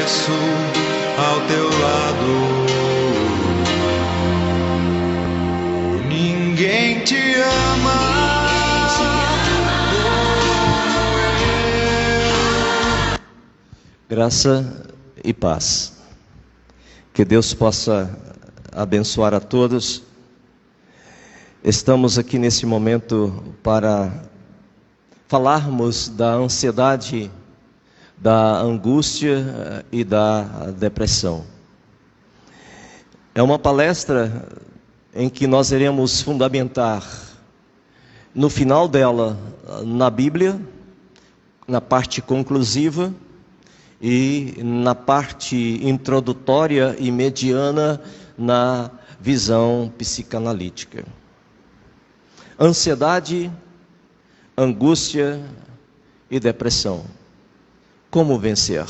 permaneço ao teu lado. Ninguém te ama como eu. Graça e paz. Que Deus possa abençoar a todos. Estamos aqui nesse momento para falarmos da ansiedade, da angústia e da depressão. É uma palestra em que nós iremos fundamentar, no final dela, na Bíblia, na parte conclusiva e na parte introdutória e mediana, na visão psicanalítica. Ansiedade, angústia e depressão. Como vencer?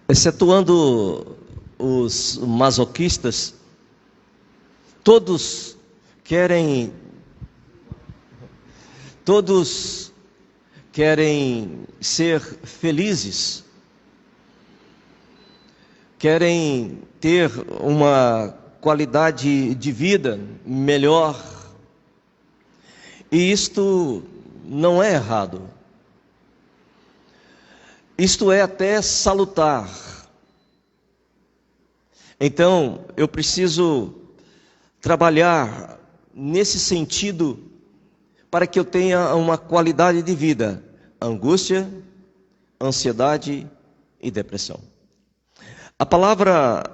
Excetuando os masoquistas, todos querem ser felizes, querem ter uma qualidade de vida melhor, e isto não é errado, isto é até salutar. Então, eu preciso trabalhar nesse sentido para que eu tenha uma qualidade de vida: angústia, ansiedade e depressão. A palavra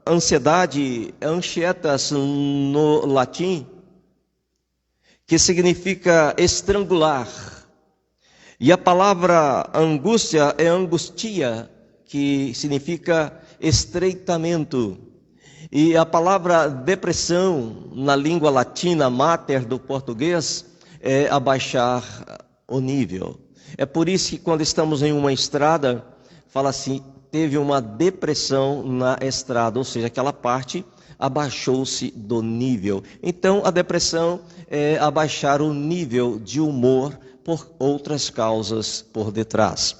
ansiedade é anxietas no latim, que significa estrangular. E a palavra angústia é angustia, que significa estreitamento. E a palavra depressão, na língua latina mater do português, é abaixar o nível. É por isso que quando estamos em uma estrada, fala assim, teve uma depressão na estrada, ou seja, aquela parte abaixou-se do nível. Então, a depressão é abaixar o nível de humor por outras causas por detrás.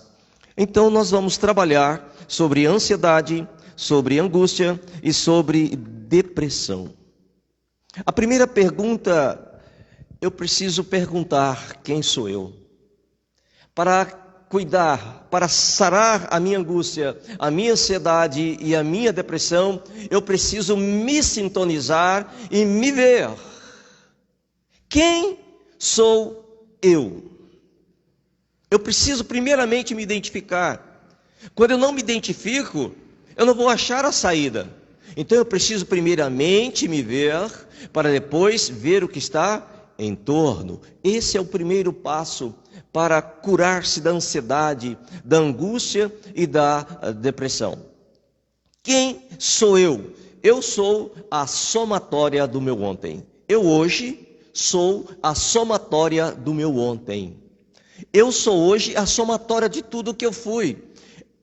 Então, nós vamos trabalhar sobre ansiedade, sobre angústia e sobre depressão. A primeira pergunta, eu preciso perguntar: quem sou eu? Para cuidar, para sarar a minha angústia, a minha ansiedade e a minha depressão, eu preciso me sintonizar e me ver. Quem sou eu? Eu preciso primeiramente me identificar. Quando eu não me identifico, eu não vou achar a saída. Então eu preciso primeiramente me ver, para depois ver o que está em torno. Esse é o primeiro passo para curar-se da ansiedade, da angústia e da depressão. Quem sou eu? Eu sou a somatória do meu ontem. Eu hoje sou a somatória do meu ontem. Eu sou hoje a somatória de tudo que eu fui.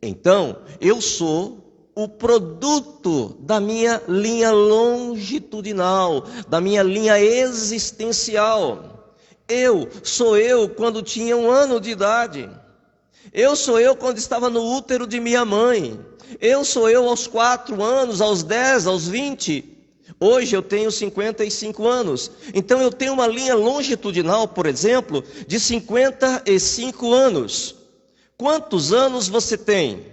Então, eu sou o produto da minha linha longitudinal, da minha linha existencial. Eu sou eu quando tinha 1 ano de idade. Eu sou eu quando estava no útero de minha mãe. Eu sou eu aos 4 anos, aos 10, aos 20. Hoje eu tenho 55 anos. Então eu tenho uma linha longitudinal, por exemplo, de 55 anos. Quantos anos você tem?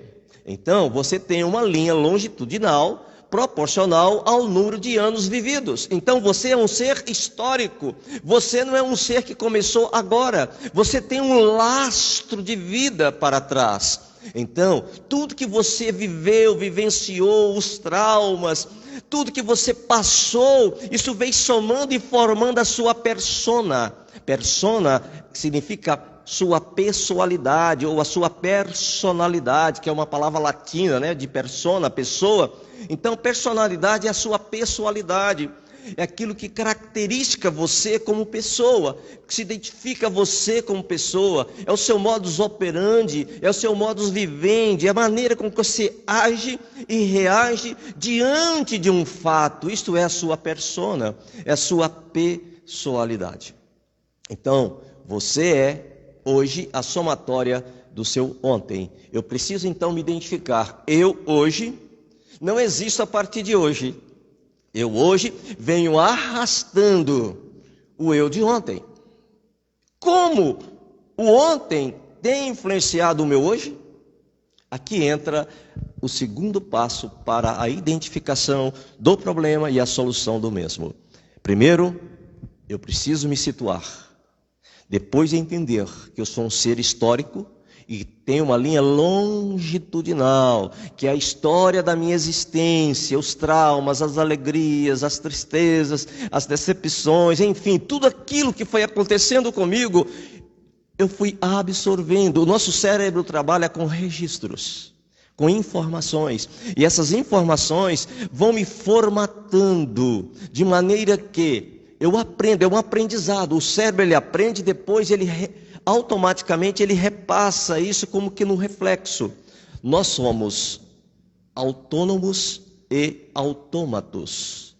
Então você tem uma linha longitudinal proporcional ao número de anos vividos. Então você é um ser histórico. Você não é um ser que começou agora. Você tem um lastro de vida para trás. Então, tudo que você viveu, vivenciou, os traumas, tudo que você passou, isso vem somando e formando a sua persona. Persona significa sua pessoalidade ou a sua personalidade, que é uma palavra latina, né, de persona, pessoa. Então, personalidade é a sua pessoalidade. é aquilo que caracteriza você como pessoa, que se identifica você como pessoa, é o seu modus operandi, é o seu modus vivendi, é a maneira como você age e reage diante de um fato. Isto é a sua persona, é a sua pessoalidade. Então, você é hoje a somatória do seu ontem. Eu preciso então me identificar. Eu hoje não existo a partir de hoje. Eu hoje venho arrastando o eu de ontem. Como o ontem tem influenciado o meu hoje? Aqui entra o segundo passo para a identificação do problema e a solução do mesmo. Primeiro, eu preciso me situar. Depois de entender que eu sou um ser histórico e tenho uma linha longitudinal, que é a história da minha existência, os traumas, as alegrias, as tristezas, as decepções, enfim, tudo aquilo que foi acontecendo comigo, eu fui absorvendo. O nosso cérebro trabalha com registros, com informações, e essas informações vão me formatando de maneira que eu aprendo, é um aprendizado. O cérebro ele aprende, depois automaticamente ele repassa isso como que no reflexo. Nós somos autônomos e autômatos.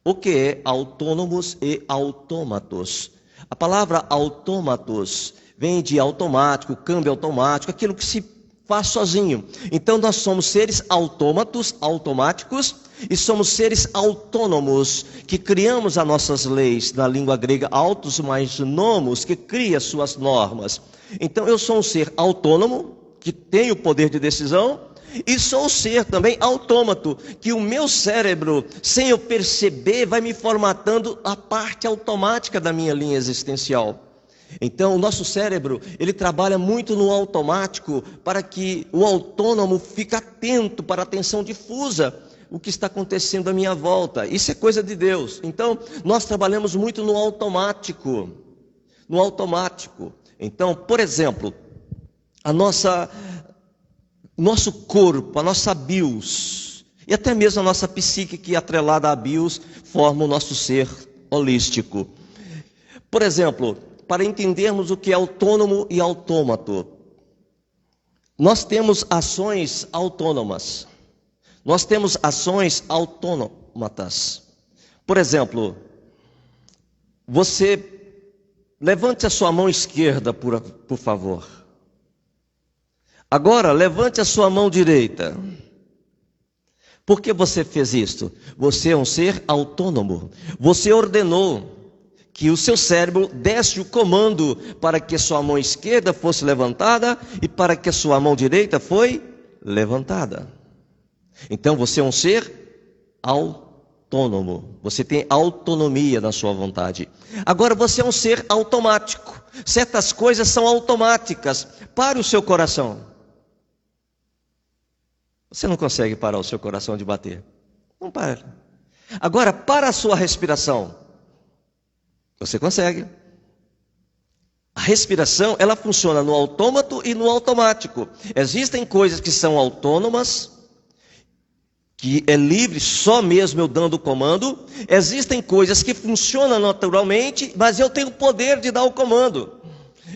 O que é autônomos e autômatos? A palavra autômatos vem de automático, câmbio automático, aquilo que se faz sozinho. Então nós somos seres autômatos, automáticos, e somos seres autônomos, que criamos as nossas leis. Na língua grega, autos mais nomos, que cria suas normas. Então eu sou um ser autônomo, que tem o poder de decisão, e sou um ser também autômato, que o meu cérebro, sem eu perceber, vai me formatando a parte automática da minha linha existencial. Então o nosso cérebro, ele trabalha muito no automático, para que o autônomo fique atento para a atenção difusa, o que está acontecendo à minha volta. Isso é coisa de Deus. Então nós trabalhamos muito no automático. No automático. Então, por exemplo, nosso corpo, a nossa bios, e até mesmo a nossa psique, que atrelada à bios, forma o nosso ser holístico. Por exemplo, para entendermos o que é autônomo e autômato, nós temos ações autônomas, nós temos ações autômatas. Por exemplo, você levante a sua mão esquerda, por favor. Agora, levante a sua mão direita. Por que você fez isto? Você é um ser autônomo. Você ordenou que o seu cérebro desse o comando para que a sua mão esquerda fosse levantada e para que a sua mão direita foi levantada. Então você é um ser autônomo. Você tem autonomia na sua vontade. Agora você é um ser automático. Certas coisas são automáticas. Pare o seu coração. Você não consegue parar o seu coração de bater. Não para. Agora, para a sua respiração. Você consegue. A respiração, ela funciona no autômato e no automático. Existem coisas que são autônomas, que é livre, só mesmo eu dando o comando. Existem coisas que funcionam naturalmente, mas eu tenho o poder de dar o comando.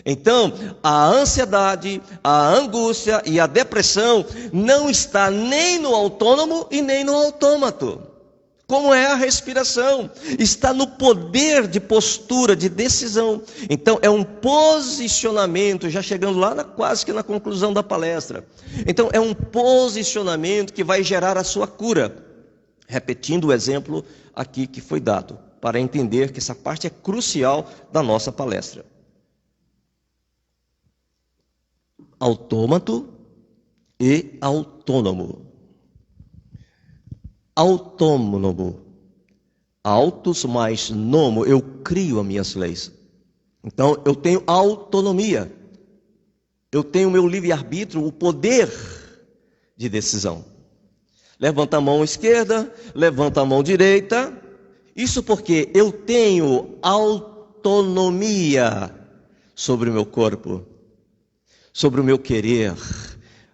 Então, a ansiedade, a angústia e a depressão não está nem no autônomo e nem no autômato. Como é a respiração? Está no poder de postura, de decisão. Então é um posicionamento, já chegando lá quase que na conclusão da palestra. Então é um posicionamento que vai gerar a sua cura. Repetindo o exemplo aqui que foi dado, para entender que essa parte é crucial da nossa palestra. Autômato e autônomo. Autônomo, autos mais nomo, eu crio as minhas leis. Então eu tenho autonomia, eu tenho o meu livre-arbítrio, o poder de decisão. Levanta a mão esquerda, levanta a mão direita. Isso porque eu tenho autonomia sobre o meu corpo, sobre o meu querer.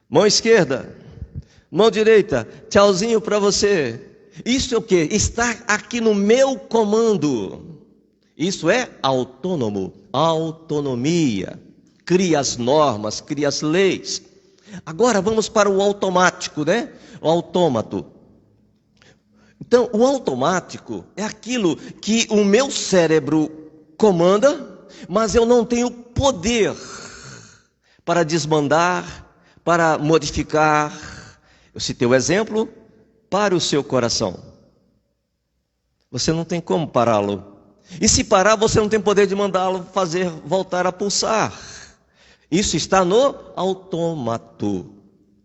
Mão esquerda, mão direita, tchauzinho para você. Isso é o quê? Estar aqui no meu comando. Isso é autônomo, autonomia. Cria as normas, cria as leis. Agora vamos para o automático, né? O autômato. Então, o automático é aquilo que o meu cérebro comanda, mas eu não tenho poder para desmandar, para modificar. Eu citei o exemplo, para o seu coração. Você não tem como pará-lo. E se parar, você não tem poder de mandá-lo fazer voltar a pulsar. Isso está no autômato.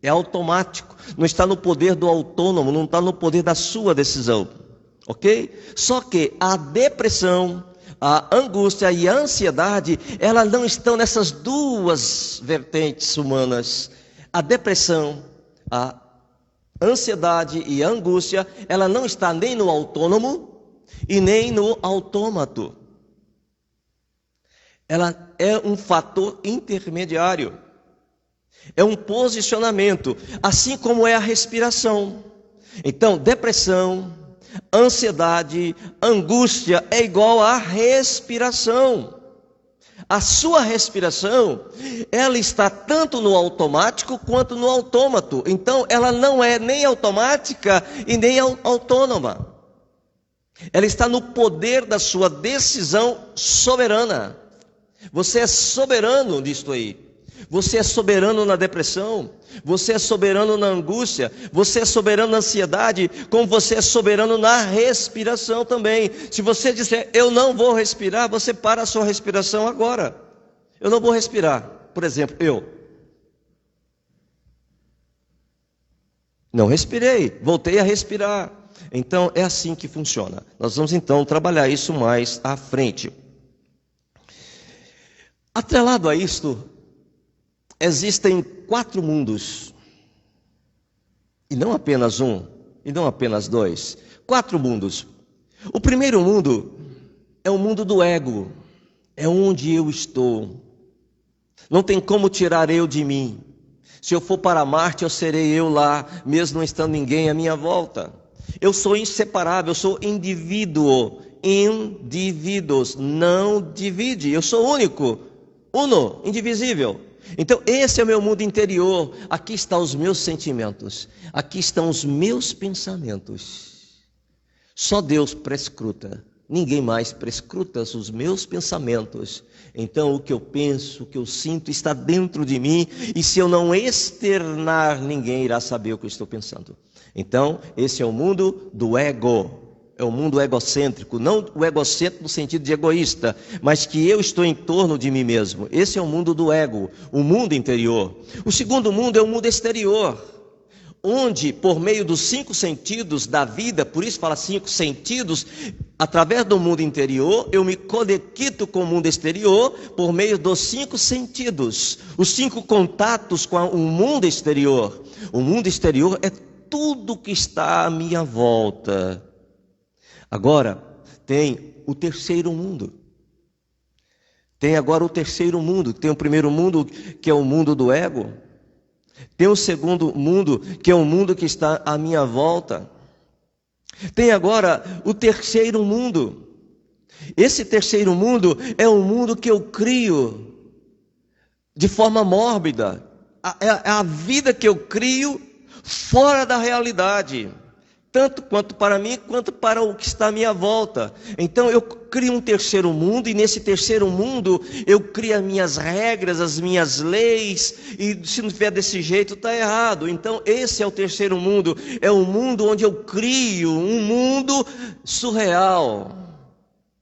É automático. Não está no poder do autônomo, não está no poder da sua decisão. Ok? Só que a depressão, a angústia e a ansiedade, elas não estão nessas duas vertentes humanas. A depressão, a ansiedade e a angústia, ela não está nem no autônomo e nem no autômato. Ela é um fator intermediário. É um posicionamento, assim como é a respiração. Então, depressão, ansiedade, angústia é igual à respiração. A sua respiração, ela está tanto no automático quanto no autômato. Então, ela não é nem automática e nem autônoma. Ela está no poder da sua decisão soberana. Você é soberano disto aí. Você é soberano na depressão, você é soberano na angústia, você é soberano na ansiedade, como você é soberano na respiração também. Se você disser, eu não vou respirar, você para a sua respiração agora. Eu não vou respirar. Por exemplo, eu não respirei, voltei a respirar. Então é assim que funciona. Nós vamos então trabalhar isso mais à frente. Atrelado a isto, existem 4 mundos, e não apenas um, e não apenas 2, 4 mundos. O primeiro mundo é o mundo do ego, é onde eu estou. Não tem como tirar eu de mim. Se eu for para Marte, eu serei eu lá, mesmo não estando ninguém à minha volta. Eu sou inseparável, eu sou indivíduo, indivíduos, não divide, eu sou único, uno, indivisível. Então esse é o meu mundo interior, aqui estão os meus sentimentos, aqui estão os meus pensamentos. Só Deus prescruta, ninguém mais prescruta os meus pensamentos. Então o que eu penso, o que eu sinto está dentro de mim, e se eu não externar, ninguém irá saber o que eu estou pensando. Então esse é o mundo do ego. É o mundo egocêntrico, não o egocêntrico no sentido de egoísta, mas que eu estou em torno de mim mesmo. Esse é o mundo do ego, o mundo interior. O segundo mundo é o mundo exterior, onde por meio dos 5 sentidos da vida, por isso fala 5 sentidos, através do mundo interior, eu me conecto com o mundo exterior por meio dos 5 sentidos, os 5 contatos com o mundo exterior. O mundo exterior é tudo que está à minha volta. Agora, tem o terceiro mundo. Tem agora o terceiro mundo. Tem o primeiro mundo, que é o mundo do ego. Tem o segundo mundo, que é o mundo que está à minha volta. Tem agora o terceiro mundo. Esse terceiro mundo é o mundo que eu crio de forma mórbida. É a vida que eu crio fora da realidade. Tanto quanto para mim, quanto para o que está à minha volta. Então eu crio um terceiro mundo, e nesse terceiro mundo eu crio as minhas regras, as minhas leis, e se não tiver desse jeito está errado. Então esse é o terceiro mundo, é o mundo onde eu crio um mundo surreal.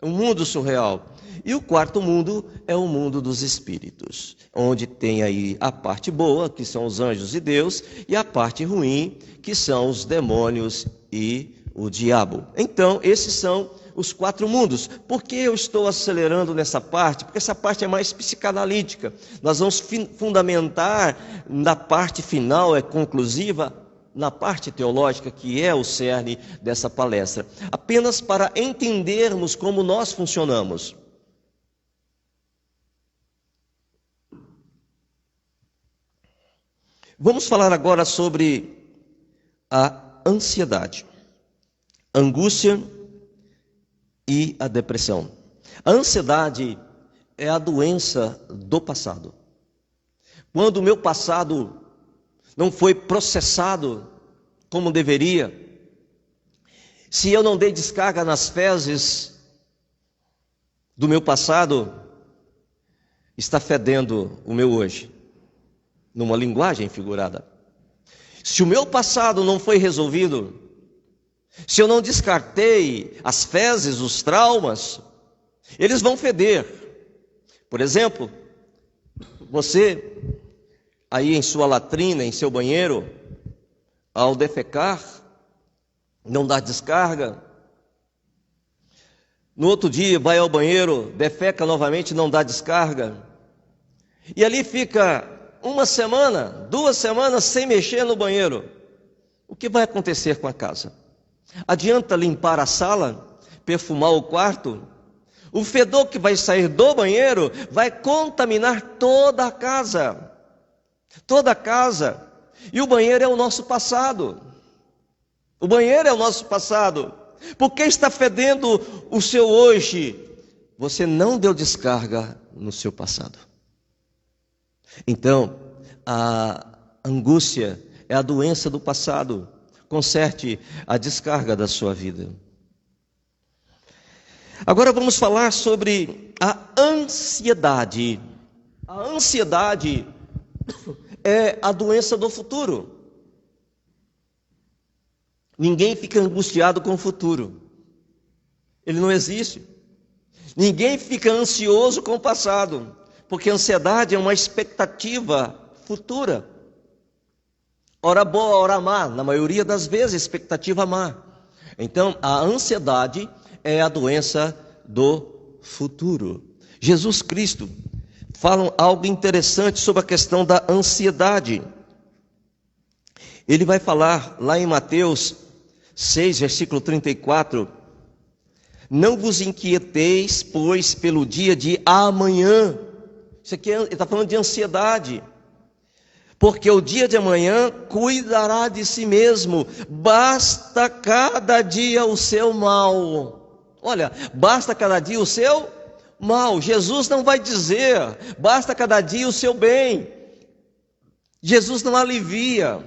Um mundo surreal. E o quarto mundo é o mundo dos espíritos, onde tem aí a parte boa, que são os anjos e Deus, e a parte ruim, que são os demônios e o diabo. Então, esses são os 4 mundos. Por que eu estou acelerando nessa parte? Porque essa parte é mais psicanalítica. Nós vamos fundamentar na parte final, conclusiva, na parte teológica, que é o cerne dessa palestra, apenas para entendermos como nós funcionamos. Vamos falar agora sobre a ansiedade. angústia e a depressão. A ansiedade é a doença do passado. Quando o meu passado não foi processado como deveria, se eu não dei descarga nas fezes do meu passado, está fedendo o meu hoje, numa linguagem figurada. Se o meu passado não foi resolvido, se eu não descartei as fezes, os traumas, eles vão feder. Por exemplo, você aí em sua latrina, em seu banheiro, ao defecar, não dá descarga. No outro dia vai ao banheiro, defeca novamente, não dá descarga. E ali fica 1 semana, 2 semanas sem mexer no banheiro. O que vai acontecer com a casa? Adianta limpar a sala, perfumar o quarto? O fedor que vai sair do banheiro vai contaminar toda a casa. Toda a casa. E o banheiro é o nosso passado. O banheiro é o nosso passado. Porque está fedendo o seu hoje? Você não deu descarga no seu passado. Então, a angústia é a doença do passado. Conserte a descarga da sua vida. Agora vamos falar sobre a ansiedade. A ansiedade é a doença do futuro. Ninguém fica angustiado com o futuro. Ele não existe. Ninguém fica ansioso com o passado, porque a ansiedade é uma expectativa futura. Ora boa, ora má, na maioria das vezes, expectativa má. Então, a ansiedade é a doença do futuro. Jesus Cristo fala algo interessante sobre a questão da ansiedade. Ele vai falar lá em Mateus 6, versículo 34, não vos inquieteis, pois, pelo dia de amanhã. Isso aqui ele está falando de ansiedade. Porque o dia de amanhã cuidará de si mesmo, basta cada dia o seu mal. Olha, basta cada dia o seu mal. Jesus não vai dizer, basta cada dia o seu bem. Jesus não alivia.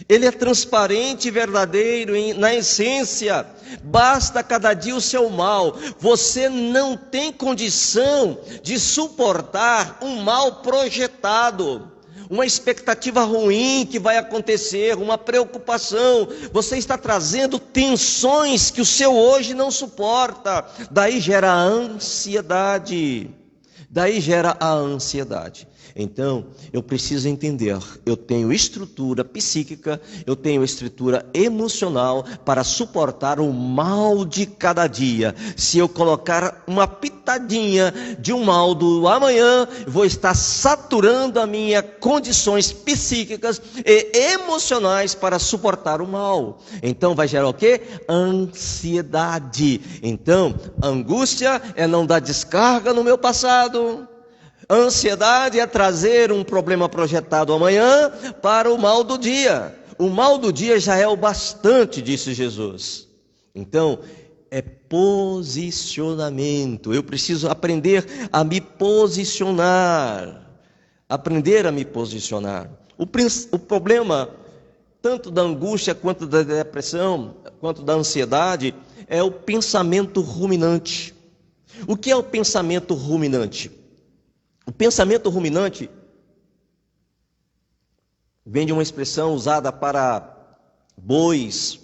Ele é transparente e verdadeiro na essência. Basta cada dia o seu mal. Você não tem condição de suportar um mal projetado, uma expectativa ruim que vai acontecer, uma preocupação. Você está trazendo tensões que o seu hoje não suporta. Daí gera a ansiedade. Então, eu preciso entender, eu tenho estrutura psíquica, eu tenho estrutura emocional para suportar o mal de cada dia. Se eu colocar uma pitadinha de um mal do amanhã, vou estar saturando as minhas condições psíquicas e emocionais para suportar o mal. Então, vai gerar o quê? Ansiedade. Então, angústia é não dar descarga no meu passado. Ansiedade é trazer um problema projetado amanhã para o mal do dia. O mal do dia já é o bastante, disse Jesus. Então, é posicionamento. Eu preciso aprender a me posicionar. O problema, tanto da angústia, quanto da depressão, quanto da ansiedade, é o pensamento ruminante. O que é o pensamento ruminante? O pensamento ruminante vem de uma expressão usada para bois,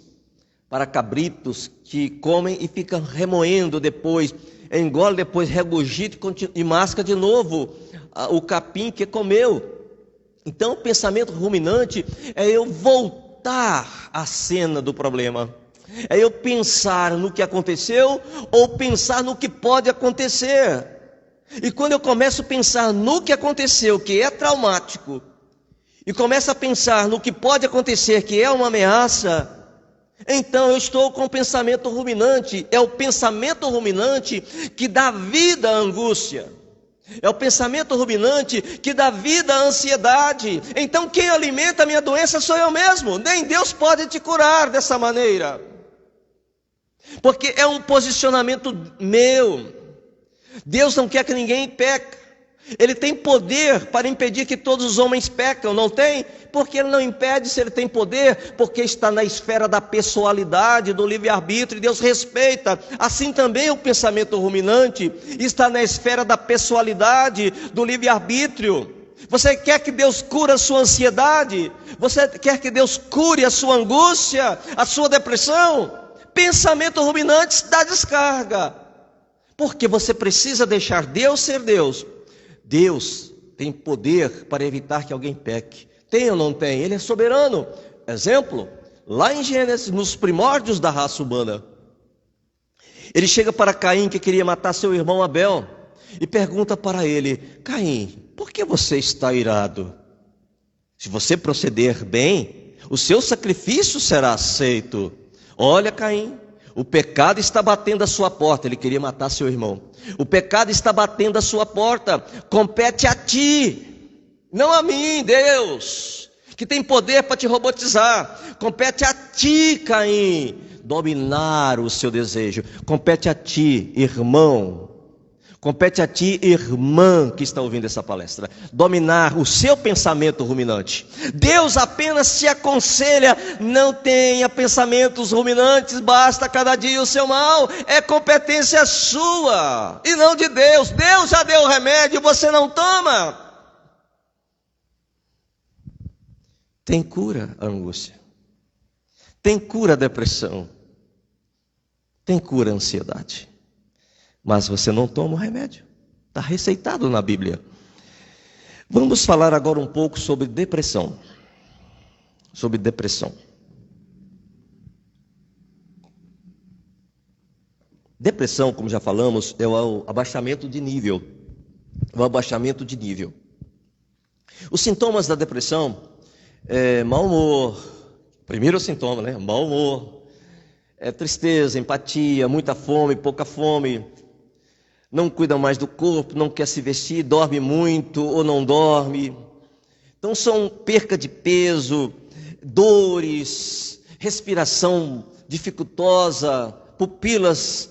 para cabritos que comem e ficam remoendo depois, engole depois, regurgita e masca de novo o capim que comeu. Então, o pensamento ruminante é eu voltar à cena do problema. É eu pensar no que aconteceu ou pensar no que pode acontecer. E quando eu começo a pensar no que aconteceu, que é traumático, e começo a pensar no que pode acontecer, que é uma ameaça, então eu estou com o pensamento ruminante. É o pensamento ruminante que dá vida à angústia. É o pensamento ruminante que dá vida à ansiedade. Então quem alimenta a minha doença sou eu mesmo. Nem Deus pode te curar dessa maneira. porque é um posicionamento meu. Deus não quer que ninguém peque. Ele tem poder para impedir que todos os homens pecam, não tem? Porque Ele não impede se Ele tem poder, porque está na esfera da pessoalidade, do livre-arbítrio, e Deus respeita. Assim também o pensamento ruminante está na esfera da pessoalidade, do livre-arbítrio. Você quer que Deus cure a sua ansiedade? Você quer que Deus cure a sua angústia, a sua depressão? Pensamento ruminante dá descarga, porque você precisa deixar Deus ser Deus. Deus tem poder para evitar que alguém peque. Tem ou não tem? Ele é soberano. Exemplo, lá em Gênesis, nos primórdios da raça humana, ele chega para Caim, que queria matar seu irmão Abel, e pergunta para ele: Caim, por que você está irado? Se você proceder bem, o seu sacrifício será aceito. Olha, Caim, o pecado está batendo a sua porta. Ele queria matar seu irmão. O pecado está batendo a sua porta. Compete a ti, não a mim, Deus, que tem poder para te robotizar. Compete a ti, Caim, dominar o seu desejo. Compete a ti, irmão. Compete a ti, irmã, que está ouvindo essa palestra, dominar o seu pensamento ruminante. Deus apenas te aconselha: não tenha pensamentos ruminantes, basta cada dia o seu mal. É competência sua e não de Deus. Deus já deu o remédio e você não toma. Tem cura a angústia, tem cura a depressão, tem cura a ansiedade. Mas você não toma o remédio. Está receitado na Bíblia. Vamos falar agora um pouco sobre depressão. Sobre depressão. Depressão, como já falamos, é o abaixamento de nível. O abaixamento de nível. Os sintomas da depressão é mau humor. Primeiro sintoma, né? Mau humor. É tristeza, empatia, muita fome, pouca fome. Não cuida mais do corpo, não quer se vestir, dorme muito ou não dorme. Então são perca de peso, dores, respiração dificultosa, pupilas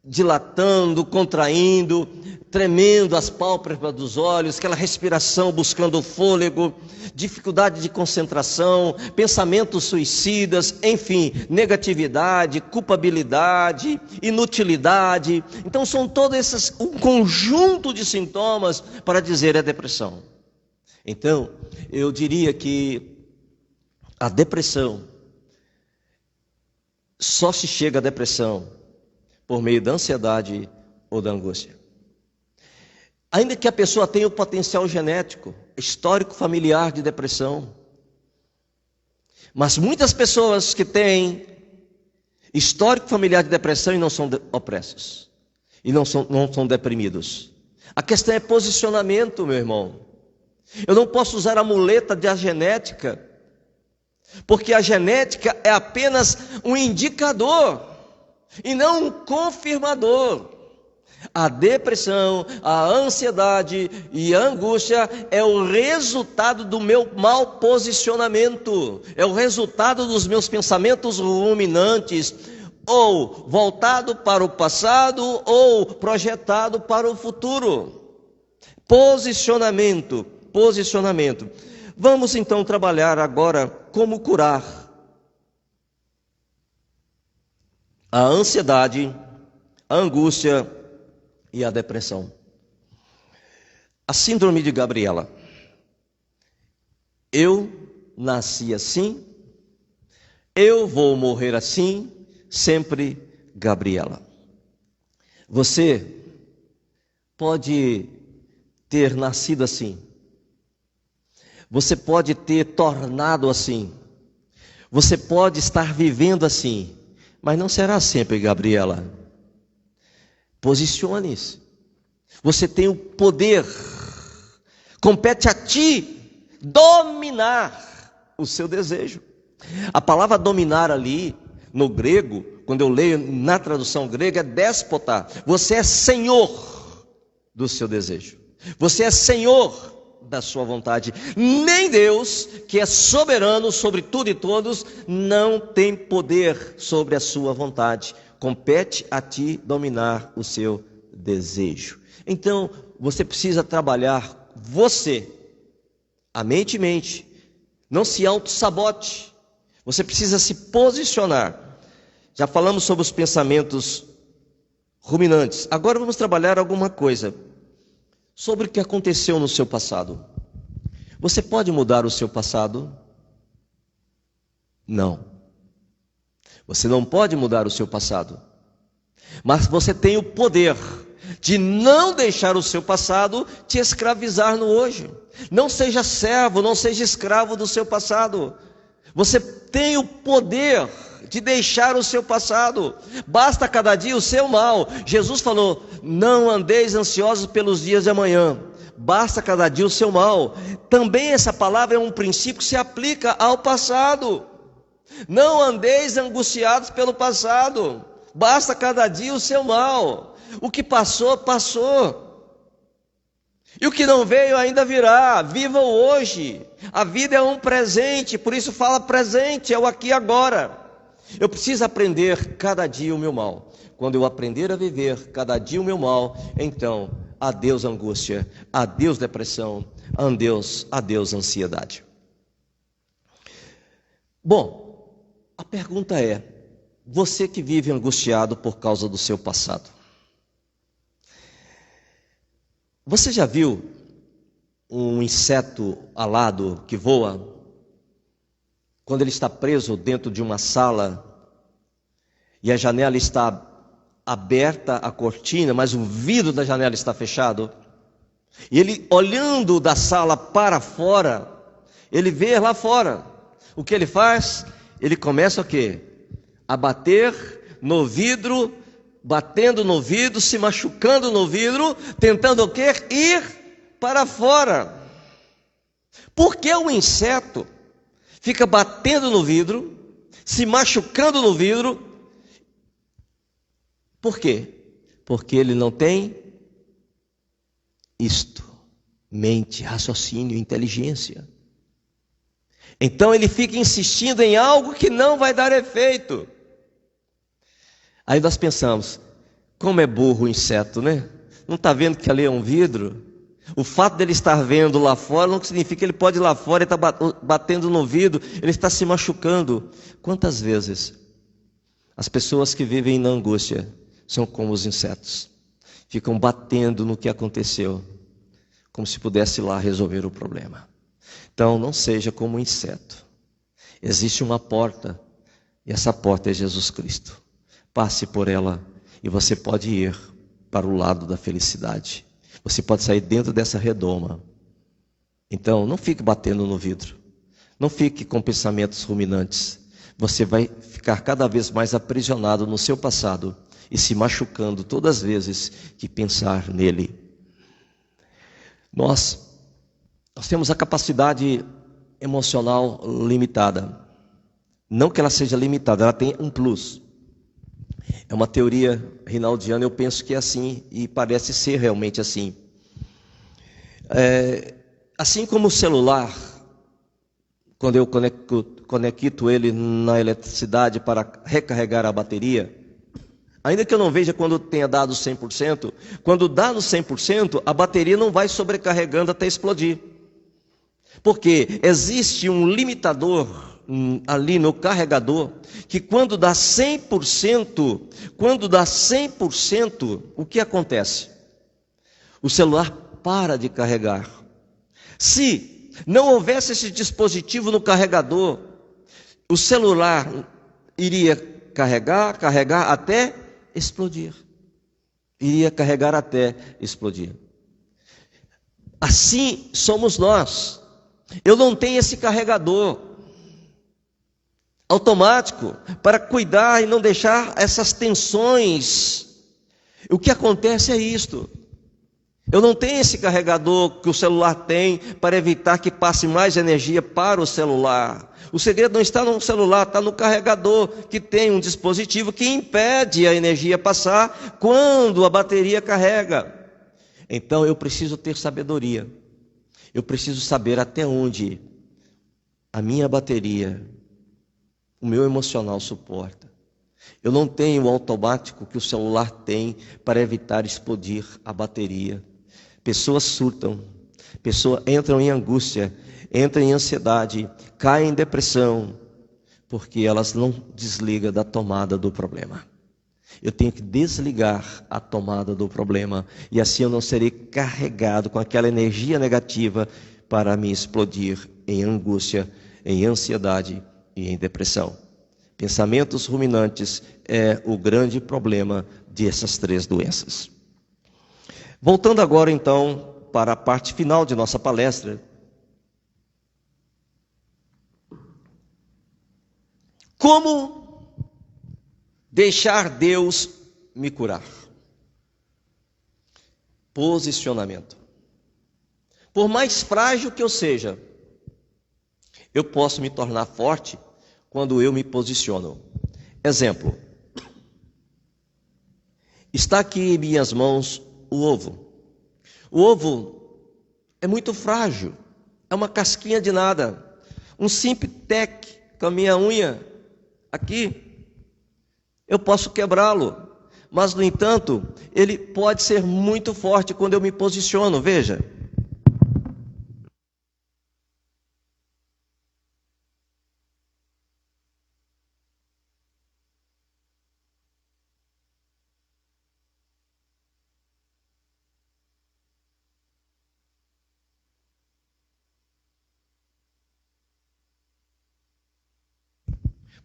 dilatando, contraindo, tremendo as pálpebras dos olhos, aquela respiração buscando o fôlego, dificuldade de concentração, pensamentos suicidas, enfim, negatividade, culpabilidade, inutilidade. Então são todos um conjunto de sintomas para dizer é depressão. Então, eu diria que a depressão, só se chega à depressão por meio da ansiedade ou da angústia. Ainda que a pessoa tenha o potencial genético, histórico familiar de depressão, mas muitas pessoas que têm histórico familiar de depressão e não são opressos, e não são deprimidos. A questão é posicionamento, meu irmão. Eu não posso usar a muleta da genética, porque a genética é apenas um indicador e não um confirmador. A depressão, a ansiedade e a angústia é o resultado do meu mau posicionamento, é o resultado dos meus pensamentos ruminantes, ou voltado para o passado, ou projetado para o futuro. Posicionamento. Vamos então trabalhar agora como curar a ansiedade, a angústia e a depressão. A síndrome de Gabriela. Eu nasci assim, eu vou morrer assim, sempre Gabriela. Você pode ter nascido assim, você pode ter tornado assim, você pode estar vivendo assim, mas não será sempre Gabriela. Posicione-se. Você tem o poder. Compete a ti dominar o seu desejo. A palavra dominar ali, no grego, quando eu leio na tradução grega, é déspota. Você é senhor do seu desejo. Você é senhor da sua vontade. Nem Deus, que é soberano sobre tudo e todos, não tem poder sobre a sua vontade. Compete a ti dominar o seu desejo. Então, você precisa trabalhar você, a mente. Não se auto-sabote. Você precisa se posicionar. Já falamos sobre os pensamentos ruminantes. Agora vamos trabalhar alguma coisa sobre o que aconteceu no seu passado. Você pode mudar o seu passado? Não. Você não pode mudar o seu passado. Mas você tem o poder de não deixar o seu passado te escravizar no hoje. Não seja servo, não seja escravo do seu passado. Você tem o poder de deixar o seu passado. Basta cada dia o seu mal. Jesus falou: não andeis ansiosos pelos dias de amanhã. Basta cada dia o seu mal. Também essa palavra é um princípio que se aplica ao passado. Não andeis angustiados pelo passado. Basta cada dia o seu mal. O que passou, passou. E o que não veio ainda virá. Viva o hoje. A vida é um presente, por isso fala presente, é o aqui e agora. Eu preciso aprender cada dia o meu mal. Quando eu aprender a viver cada dia o meu mal, então adeus angústia, adeus depressão, adeus ansiedade. Bom, a pergunta é: você que vive angustiado por causa do seu passado, você já viu um inseto alado que voa? Quando ele está preso dentro de uma sala e a janela está aberta, a cortina, mas o vidro da janela está fechado, e ele olhando da sala para fora, ele vê lá fora. O que ele faz? Ele começa o quê? A bater no vidro, batendo no vidro, se machucando no vidro, tentando o quê? Ir para fora. Por que o inseto fica batendo no vidro, se machucando no vidro? Por quê? Porque ele não tem mente, raciocínio, inteligência. Então ele fica insistindo em algo que não vai dar efeito. Aí nós pensamos: como é burro o inseto, né? Não está vendo que ali é um vidro? O fato dele estar vendo lá fora não significa que ele pode ir lá fora e está batendo no vidro, ele está se machucando. Quantas vezes as pessoas que vivem na angústia são como os insetos, ficam batendo no que aconteceu, como se pudesse lá resolver o problema. Então não seja como um inseto. Existe uma porta, e essa porta é Jesus Cristo. Passe por ela e você pode ir para o lado da felicidade. Você pode sair dentro dessa redoma. Então, não fique batendo no vidro. Não fique com pensamentos ruminantes. Você vai ficar cada vez mais aprisionado no seu passado e se machucando todas as vezes que pensar nele. Nós temos a capacidade emocional limitada. Não que ela seja limitada, ela tem um plus. É uma teoria rinaldiana, eu penso que é assim, e parece ser realmente assim. Assim como o celular, quando eu conecto ele na eletricidade para recarregar a bateria, ainda que eu não veja quando tenha dado 100%, quando dá no 100%, a bateria não vai sobrecarregando até explodir. Porque existe um limitador ali no carregador, que quando dá 100%, o que acontece? O celular para de carregar. Se não houvesse esse dispositivo no carregador, o celular iria carregar até explodir. Iria carregar até explodir. Assim somos nós. Eu não tenho esse carregador automático para cuidar e não deixar essas tensões. O que acontece é isto: eu não tenho esse carregador que o celular tem para evitar que passe mais energia para o celular. O segredo não está no celular, está no carregador, que tem um dispositivo que impede a energia passar quando a bateria carrega. Então eu preciso ter sabedoria. Eu preciso saber até onde a minha bateria, o meu emocional suporta. Eu não tenho o automático que o celular tem para evitar explodir a bateria. Pessoas surtam, pessoas entram em angústia, entram em ansiedade, caem em depressão, porque elas não desligam da tomada do problema. Eu tenho que desligar a tomada do problema, e assim eu não serei carregado com aquela energia negativa para me explodir em angústia, em ansiedade e em depressão. Pensamentos ruminantes é o grande problema dessas três doenças. Voltando agora então para a parte final de nossa palestra. Como deixar Deus me curar? Posicionamento. Por mais frágil que eu seja, eu posso me tornar forte quando eu me posiciono. Exemplo. Está aqui em minhas mãos o ovo. O ovo é muito frágil, é uma casquinha de nada. Um simples tec com a minha unha aqui, eu posso quebrá-lo. Mas, no entanto, ele pode ser muito forte quando eu me posiciono, veja.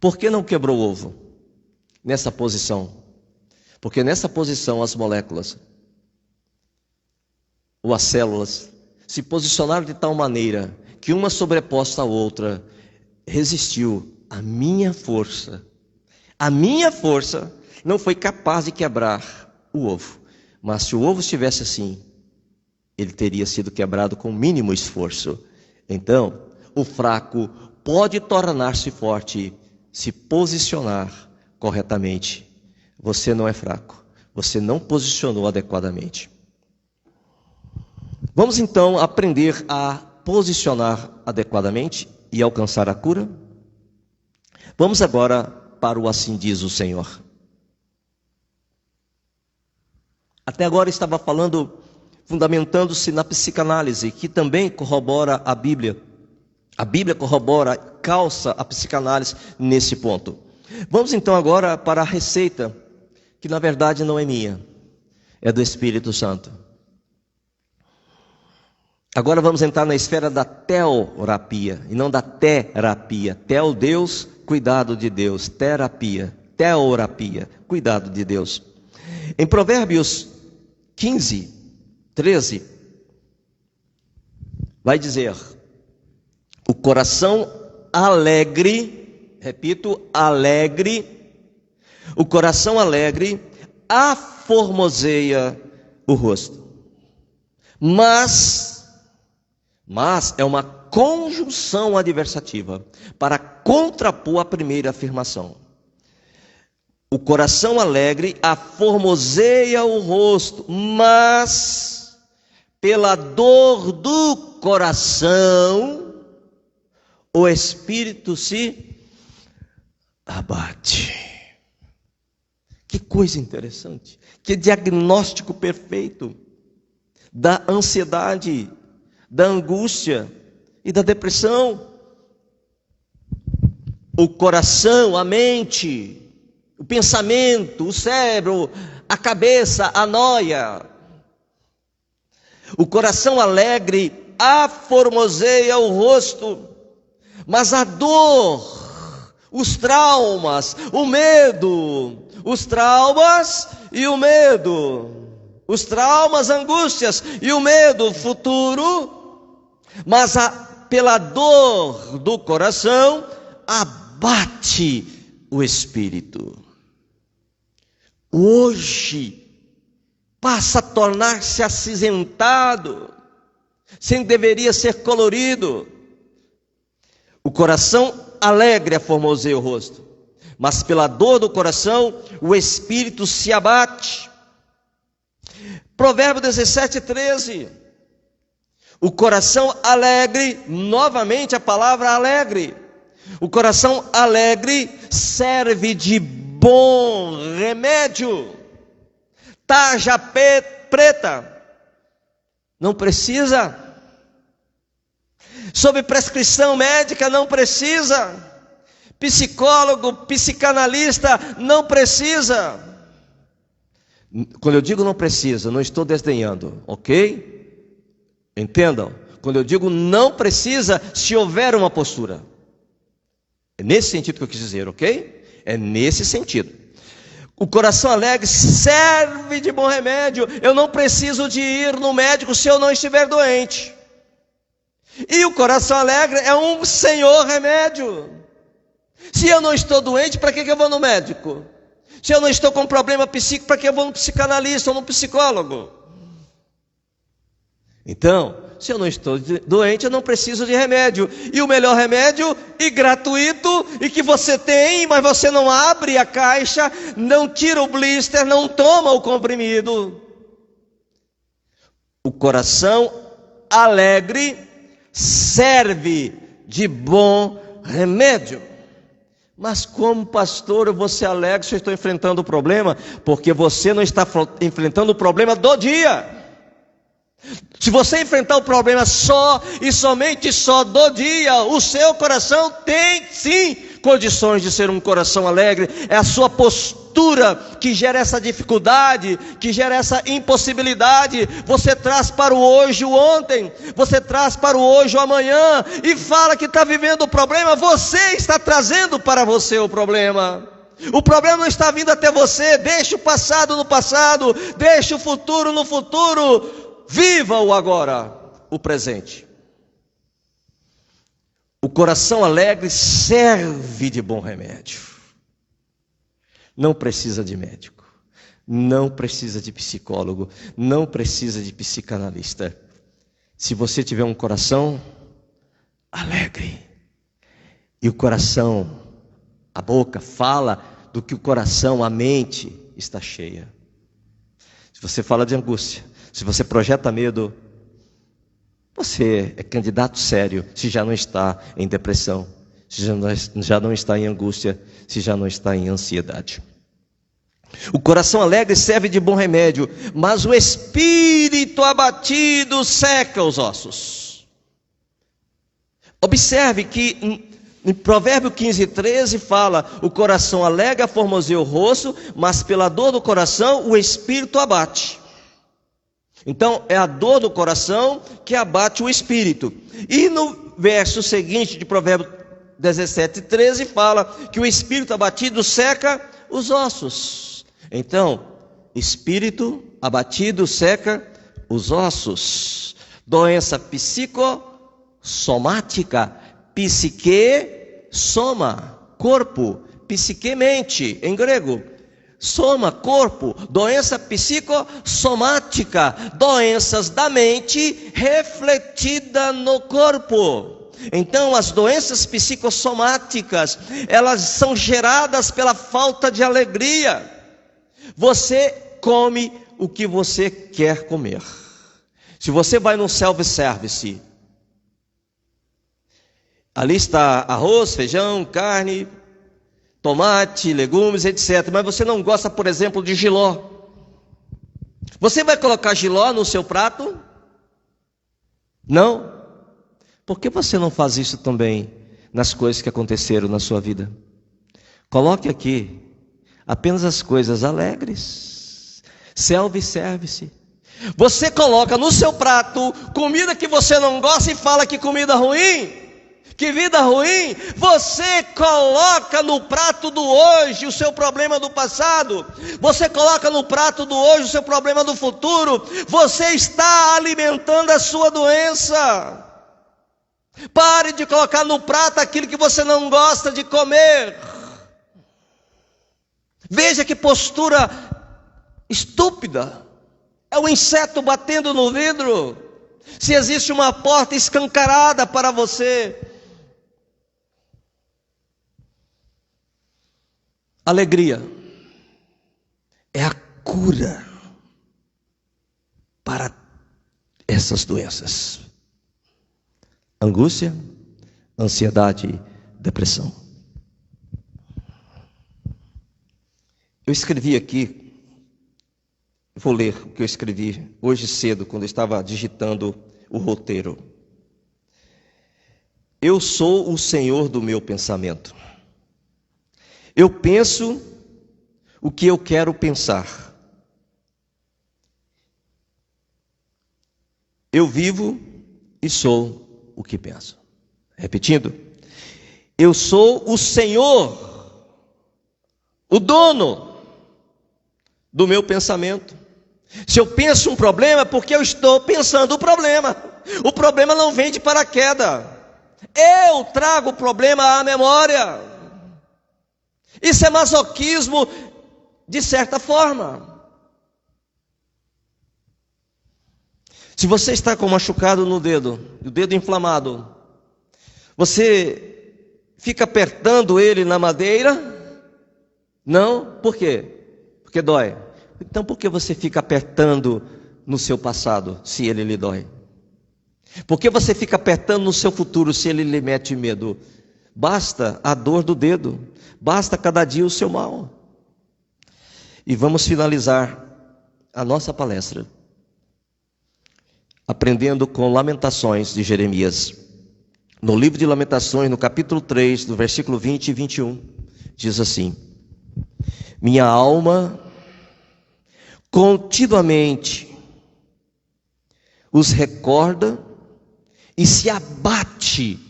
Por que não quebrou o ovo? Nessa posição. Porque nessa posição as moléculas, ou as células, se posicionaram de tal maneira que uma sobreposta à outra resistiu à minha força. A minha força não foi capaz de quebrar o ovo. Mas se o ovo estivesse assim, ele teria sido quebrado com o mínimo esforço. Então, o fraco pode tornar-se forte se posicionar corretamente. Você não é fraco, você não posicionou adequadamente. Vamos então aprender a posicionar adequadamente e alcançar a cura? Vamos agora para o Assim Diz o Senhor. Até agora estava falando, fundamentando-se na psicanálise, que também corrobora a Bíblia. A Bíblia corrobora, calça a psicanálise nesse ponto. Vamos então agora para a receita, que na verdade não é minha, é do Espírito Santo. Agora vamos entrar na esfera da teorapia, e não da terapia. Teo, Deus, cuidado de Deus. Terapia, teorapia, cuidado de Deus. Em Provérbios 15, 13, vai dizer: o coração alegre, repito, alegre, o coração alegre aformoseia o rosto. Mas é uma conjunção adversativa para contrapor a primeira afirmação. O coração alegre aformoseia o rosto, mas pela dor do coração o espírito se abate. Que coisa interessante, que diagnóstico perfeito da ansiedade, da angústia e da depressão. O coração, a mente, o pensamento, o cérebro, a cabeça, a noia. O coração alegre aformoseia o rosto, mas a dor, os traumas, o medo, os traumas e o medo, os traumas, angústias e o medo futuro, mas pela dor do coração abate o espírito. Hoje passa a tornar-se acinzentado, sem deveria ser colorido. O coração alegre aformoseia o rosto, mas pela dor do coração o espírito se abate. Provérbio 17, 13. O coração alegre, novamente a palavra alegre. O coração alegre serve de bom remédio. Tarja preta, não precisa. Sob prescrição médica, não precisa. Psicólogo, psicanalista, não precisa. Quando eu digo não precisa, não estou desdenhando, ok? Entendam, quando eu digo não precisa, se houver uma postura. É nesse sentido que eu quis dizer, ok? É nesse sentido. O coração alegre serve de bom remédio. Eu não preciso de ir no médico se eu não estiver doente. E o coração alegre é um senhor remédio. Se eu não estou doente, para que eu vou no médico? Se eu não estou com problema psíquico, para que eu vou no psicanalista ou no psicólogo? Então, se eu não estou doente, eu não preciso de remédio. E o melhor remédio, e gratuito, e que você tem, mas você não abre a caixa, não tira o blister, não toma o comprimido. O coração alegre serve de bom remédio. Mas como pastor eu vou ser alegre se eu estou enfrentando o problema? Porque você não está enfrentando o problema do dia. Se você enfrentar o problema só e somente só do dia, o seu coração tem sim condições de ser um coração alegre. É a sua postura que gera essa dificuldade, que gera essa impossibilidade. Você traz para o hoje o ontem, você traz para o hoje o amanhã e fala que está vivendo o problema. Você está trazendo para você o problema. O problema não está vindo até você. Deixa o passado no passado, deixa o futuro no futuro. Viva o agora, o presente. O coração alegre serve de bom remédio. Não precisa de médico, não precisa de psicólogo, não precisa de psicanalista. Se você tiver um coração alegre, e o coração, a boca fala do que o coração, a mente está cheia. Se você fala de angústia, se você projeta medo, você é candidato sério se já não está em depressão, se já não está em angústia, se já não está em ansiedade. O coração alegre serve de bom remédio, mas o espírito abatido seca os ossos. Observe que em Provérbio 15:13 fala: o coração alegre formoseia o rosto, mas pela dor do coração o espírito abate. Então é a dor do coração que abate o espírito. E no verso seguinte de Provérbios 17:13 fala que o espírito abatido seca os ossos. Então, espírito abatido seca os ossos. Doença psicossomática, psique, soma, corpo, psique, mente, em grego. Soma, corpo, doença psicossomática, doenças da mente refletida no corpo. Então as doenças psicossomáticas, elas são geradas pela falta de alegria. Você come o que você quer comer. Se você vai no self-service, ali está arroz, feijão, carne, tomate, legumes, etc. Mas você não gosta, por exemplo, de jiló. Você vai colocar jiló no seu prato? Não? Por que você não faz isso também nas coisas que aconteceram na sua vida? Coloque aqui apenas as coisas alegres. Self-service. Você coloca no seu prato comida que você não gosta e fala que comida ruim. Que vida ruim. Você coloca no prato do hoje o seu problema do passado. Você coloca no prato do hoje o seu problema do futuro. Você está alimentando a sua doença. Pare de colocar no prato aquilo que você não gosta de comer. Veja que postura estúpida. É um inseto batendo no vidro. Se existe uma porta escancarada para você. Alegria é a cura para essas doenças. angústia, ansiedade, depressão. Eu escrevi aqui, vou ler o que eu escrevi hoje cedo, quando eu estava digitando o roteiro. Eu sou o Senhor do meu pensamento. Eu penso o que eu quero pensar. Eu vivo e sou o que penso. Repetindo, eu sou o Senhor, o dono do meu pensamento. Se eu penso um problema, é porque eu estou pensando o problema. O problema não vem de paraquedas. Eu trago o problema à memória. Isso é masoquismo, de certa forma. Se você está com um machucado no dedo, o dedo inflamado, você fica apertando ele na madeira? Não? Por quê? Porque dói. Então por que você fica apertando no seu passado, se ele lhe dói? Por que você fica apertando no seu futuro, se ele lhe mete medo? Basta a dor do dedo, basta cada dia o seu mal. E vamos finalizar a nossa palestra aprendendo com Lamentações de Jeremias. No livro de Lamentações, no capítulo 3, do versículo 20 e 21, diz assim: minha alma continuamente os recorda e se abate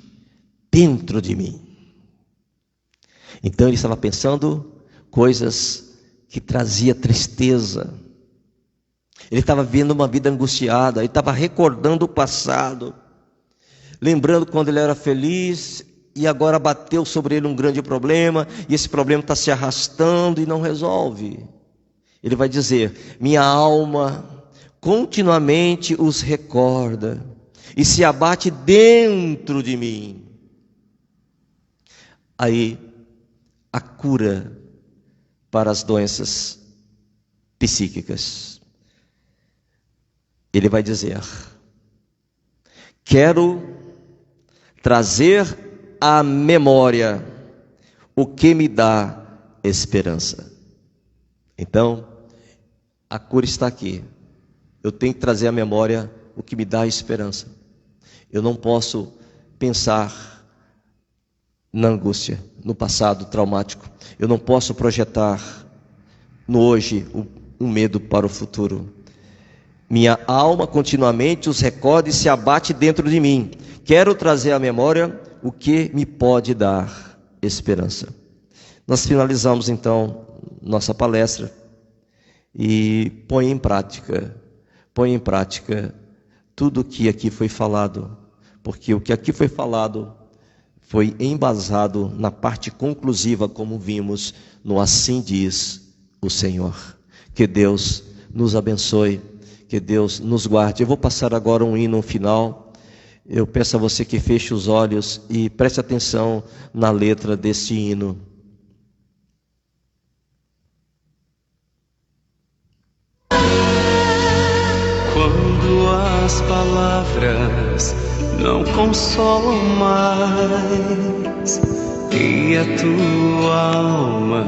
dentro de mim. Então ele estava pensando coisas que trazia tristeza. Ele estava vivendo uma vida angustiada, ele estava recordando o passado, lembrando quando ele era feliz e agora bateu sobre ele um grande problema, e esse problema está se arrastando e não resolve. Ele vai dizer: minha alma continuamente os recorda e se abate dentro de mim. Aí, a cura para as doenças psíquicas. Ele vai dizer: quero trazer à memória o que me dá esperança. Então, a cura está aqui. Eu tenho que trazer à memória o que me dá esperança. Eu não posso pensar na angústia, no passado traumático. Eu não posso projetar no hoje um medo para o futuro. Minha alma continuamente os recorda e se abate dentro de mim. Quero trazer à memória o que me pode dar esperança. Nós finalizamos então nossa palestra e põe em prática tudo o que aqui foi falado, porque o que aqui foi falado foi embasado na parte conclusiva, como vimos no Assim Diz o Senhor. Que Deus nos abençoe, que Deus nos guarde. Eu vou passar agora um hino final. Eu peço a você que feche os olhos e preste atenção na letra desse hino. Quando as palavras não consolam mais e a tua alma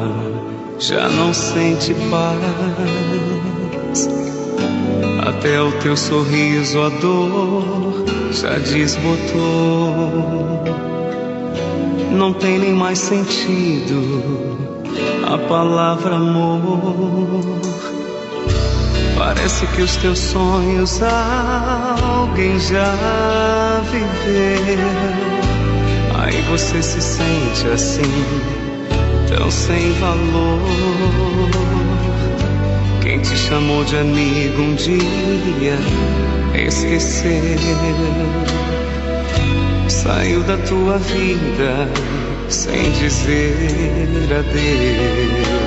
já não sente paz, até o teu sorriso a dor já desbotou. Não tem nem mais sentido a palavra amor. Parece que os teus sonhos alguém já viveu. Aí você se sente assim, tão sem valor. Quem te chamou de amigo um dia esqueceu. Saiu da tua vida sem dizer adeus.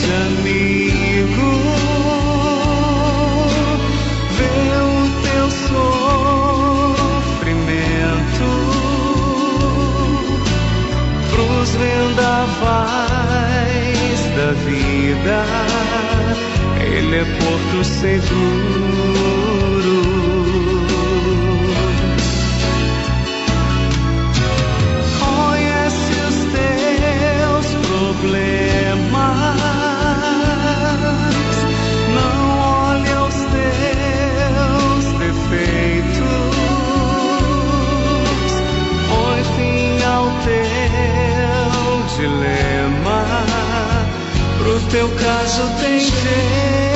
Amigo, vê o teu sofrimento pros vendavais da vida. Ele Ele é porto seguro. Conhece os teus problemas, não olhe os teus defeitos, põe fim ao teu dilema. Pro teu caso tem jeito.